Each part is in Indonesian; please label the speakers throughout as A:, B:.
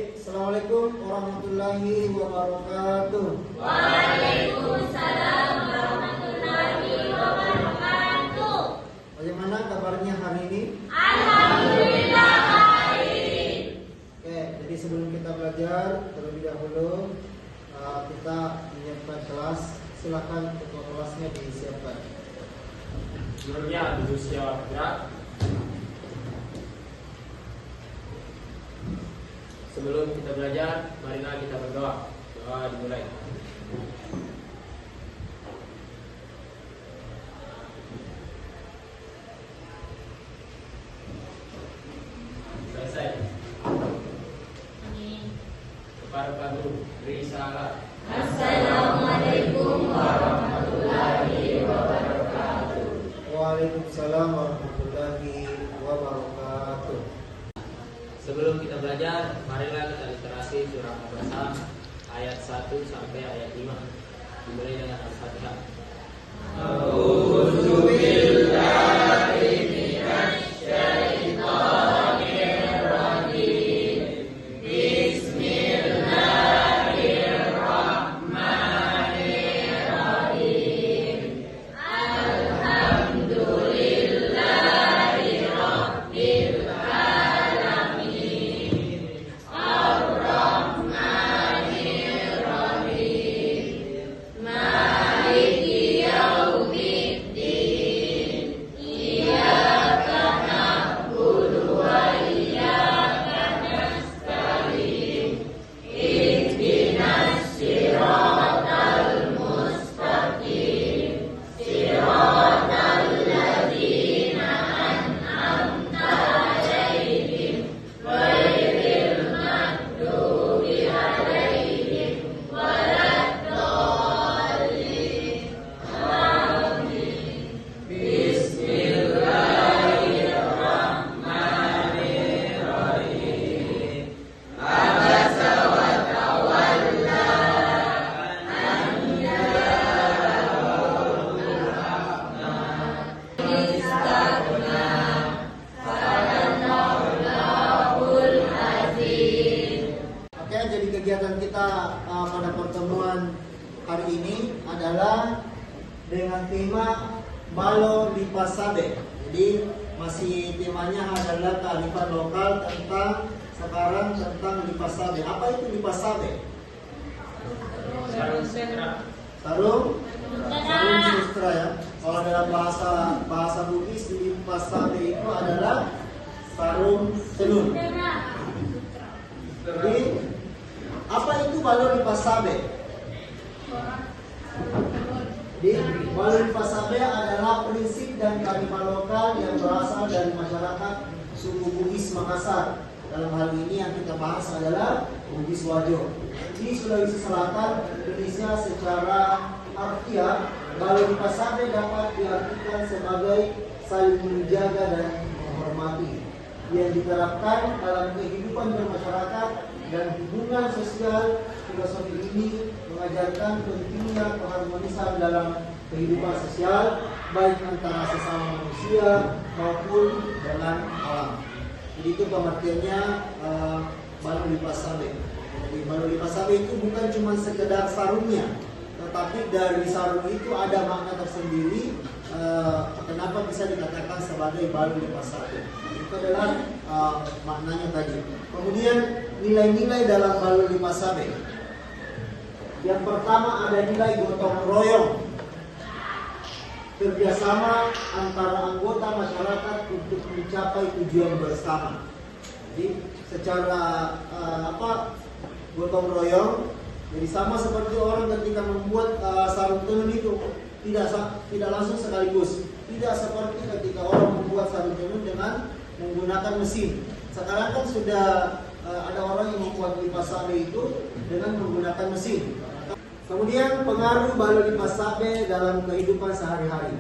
A: Assalamualaikum warahmatullahi wabarakatuh.
B: Waalaikumsalam warahmatullahi wabarakatuh.
A: Bagaimana kabarnya hari ini?
B: Alhamdulillah baik.
A: Oke, jadi sebelum kita belajar terlebih dahulu kita menyiapkan kelas. Silakan ketua kelasnya disiapkan.
C: Sebelumnya duduk siap gerak. Sebelum kita belajar, marilah kita berdoa. Doa dimulai. Selesai.
B: Amin.
C: Kepada guru, beri salam.
B: Assalamualaikum warahmatullahi wabarakatuh.
A: Waalaikumsalam warahmatullahi wabarakatuh.
C: Sebelum kita belajar, marilah kita literasi surah Al-Baqarah ayat 1 sampai ayat 5. Dimulai dengan Al-Fatihah.
A: Kegiatan kita pada pertemuan hari ini adalah dengan tema Balo Lipasabe. Jadi masih temanya adalah kearifan lokal tentang Lipasabe. Apa itu Lipasabe? Sarung sustra ya. Kalau dalam bahasa Bugis, Lipasabe itu adalah sarung tenun. Jadi apa itu Balo Lipasabe? Jadi Balo Lipasabe adalah prinsip dan kearifan lokal yang berasal dari masyarakat suku Bugis Makassar. Dalam hal ini yang kita bahas adalah Bugis Wajo. Di Sulawesi Selatan, Indonesia, secara harfiah, Balo Lipasabe dapat diartikan sebagai saling menjaga dan menghormati yang diterapkan dalam kehidupan bermasyarakat dan hubungan sosial. Filosofi ini mengajarkan pentingnya keharmonisan dalam kehidupan sosial, baik antara sesama manusia maupun dengan alam. Jadi itu pengertiannya Balo Lipasabe. Jadi Balo Lipasabe itu bukan cuma sekedar sarungnya, tetapi dari sarung itu ada makna tersendiri. Kenapa bisa dikatakan sebagai Balo Lipasabe? Itu adalah maknanya tadi. Kemudian nilai-nilai dalam Balo Lipasabe. Yang pertama ada nilai gotong royong, kerjasama antara anggota masyarakat untuk mencapai tujuan bersama. Jadi secara gotong royong, jadi sama seperti orang ketika membuat sarung tenun itu tidak langsung sekaligus. Tidak seperti ketika orang membuat sarung tenun dengan menggunakan mesin. Sekarang kan sudah ada orang yang membuat Lipasabe itu dengan menggunakan mesin. Kemudian pengaruh Balo Lipasabe dalam kehidupan sehari-hari.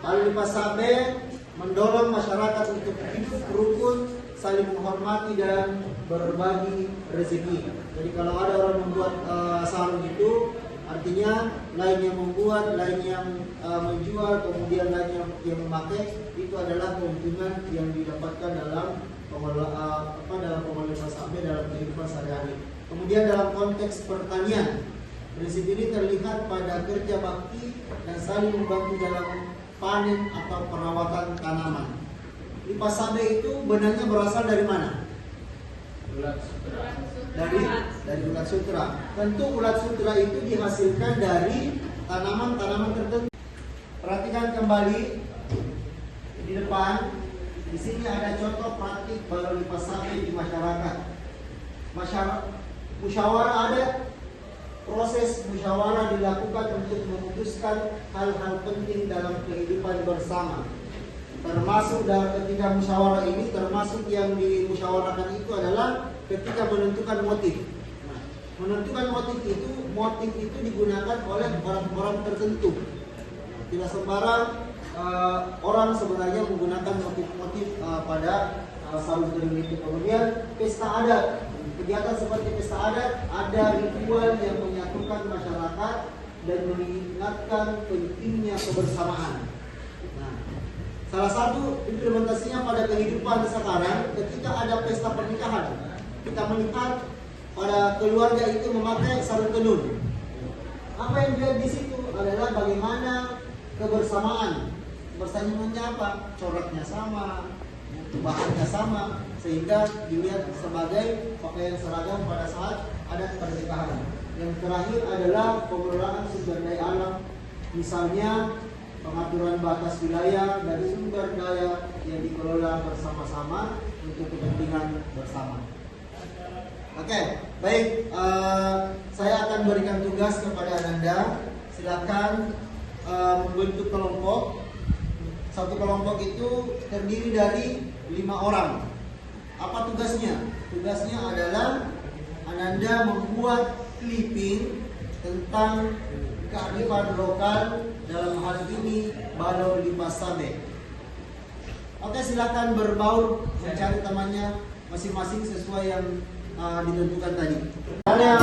A: Balo Lipasabe mendorong masyarakat untuk hidup rukun, saling menghormati dan berbagi rezeki. Jadi kalau ada orang membuat sarung itu, artinya lain yang membuat, lain yang menjual, kemudian lain yang memakai, itu adalah keuntungan yang didapatkan dalam dalam pemenuhan sampai dalam kehidupan sehari-hari. Kemudian dalam konteks pertanian, prinsip ini terlihat pada kerja bakti dan saling membantu dalam panen atau perawatan tanaman. Lipas sabe itu benarnya berasal dari mana? Dari ulat sutra. Tentu ulat sutra itu dihasilkan dari tanaman-tanaman tertentu. Perhatikan kembali di depan. Di sini ada contoh praktik balon lipas sabe di masyarakat. Musyawarah adat, proses musyawarah dilakukan untuk memutuskan hal-hal penting dalam kehidupan bersama. Termasuk dalam ketika musyawarah ini, termasuk yang dimusyawarahkan itu adalah ketika menentukan motif. Nah, menentukan motif itu digunakan oleh orang-orang tertentu. Tidak sembarang orang sebenarnya menggunakan motif-motif pada sarung tenun itu. Kemudian pesta adat, kegiatan seperti pesta adat ada ritual yang menyatukan masyarakat dan mengingatkan pentingnya kebersamaan. Nah, salah satu implementasinya pada kehidupan sekarang, ketika ada pesta pernikahan, kita melihat pada keluarga itu memakai sarung tenun. Apa yang dilihat di situ adalah bagaimana kebersamaan. Bersaingnya apa? Coraknya sama, bahannya sama, sehingga dilihat sebagai pakaian seragam pada saat adat pernikahan. Yang terakhir adalah pengelolaan sumber daya alam, misalnya pengaturan batas wilayah dan sumber daya yang dikelola bersama-sama untuk kepentingan bersama. Oke, baik. Saya akan berikan tugas kepada Anda. Silakan membentuk kelompok. Satu kelompok itu terdiri dari 5 orang. Apa tugasnya? Tugasnya adalah Anda membuat clipping tentang kearifan lokal, dalam hal ini balon lipas sabe. Oke, silakan berbaur mencari temannya masing-masing sesuai yang ditentukan tadi. Saya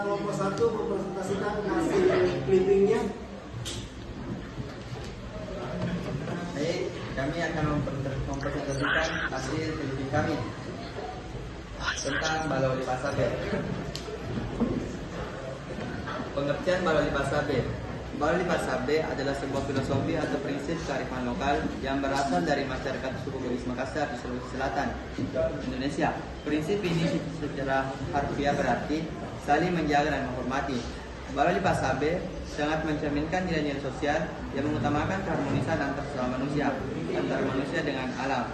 A: kelompok 1 mempresentasikan hasil clippingnya.
D: Baik, kami akan mempresentasikan hasil clipping kami tentang balon lipas sabe. Pengertian balon lipas sabe. Balon lipas sabe adalah sebuah filosofi atau prinsip kearifan lokal yang berasal dari masyarakat suku Bugis Makassar di Sulawesi Selatan, Indonesia. Prinsip ini secara harfiah berarti saling menjaga dan menghormati. Balon lipas sabe sangat mencerminkan nilai-nilai sosial yang mengutamakan keharmonisan antar sesama manusia, antara manusia dengan alam,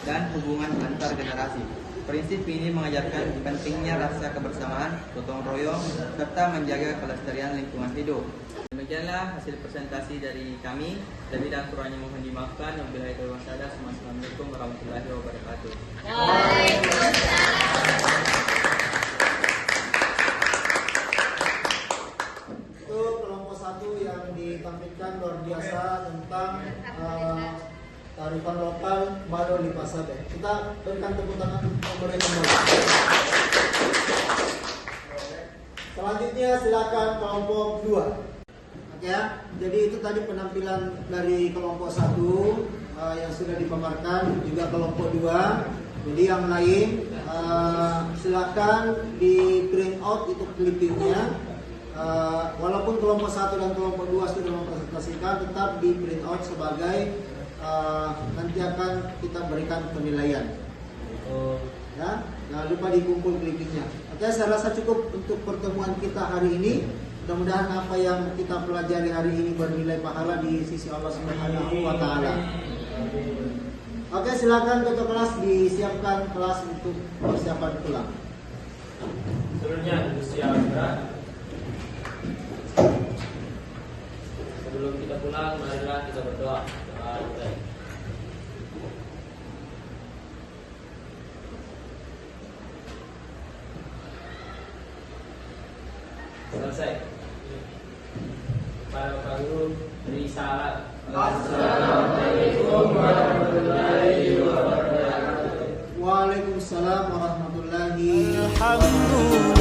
D: dan hubungan antar generasi. Prinsip ini mengajarkan pentingnya rasa kebersamaan, gotong royong, serta menjaga kelestarian lingkungan hidup. Demikianlah hasil presentasi dari kami. Lebih dan kurangnya mohon dimaafkan. Wabillahi taufiq wal hidayah. Assalamualaikum warahmatullahi wabarakatuh.
A: Itu kelompok 1 yang ditampilkan luar biasa tentang kearifan lokal balon lipas sabe. Kita berikan tepuk tangan untuk mereka. Selanjutnya silakan kelompok 2. Oke ya, jadi itu tadi penampilan dari kelompok 1 yang sudah dipaparkan, juga kelompok 2. Jadi yang lain silakan di print out itu clippingnya. Walaupun kelompok 1 dan kelompok 2 sudah mempresentasikan, tetap di print out sebagai nanti akan kita berikan penilaian. Ya, jangan lupa dikumpul clippingnya. Oke, saya rasa cukup untuk pertemuan kita hari ini. Mudah-mudahan apa yang kita pelajari hari ini bernilai pahala di sisi Allah Subhanahu wa taala. Oke, silakan ketua kelas disiapkan kelas untuk persiapan pulang.
C: Seluruhnya usia berat. Sebelum kita pulang, marilah kita berdoa. Doa kita. Selesai. Para Bapak Guru beri salam.
B: Assalamualaikum warahmatullahi wabarakatuh.
A: Waalaikumsalam warahmatullahi wabarakatuh.
E: الحق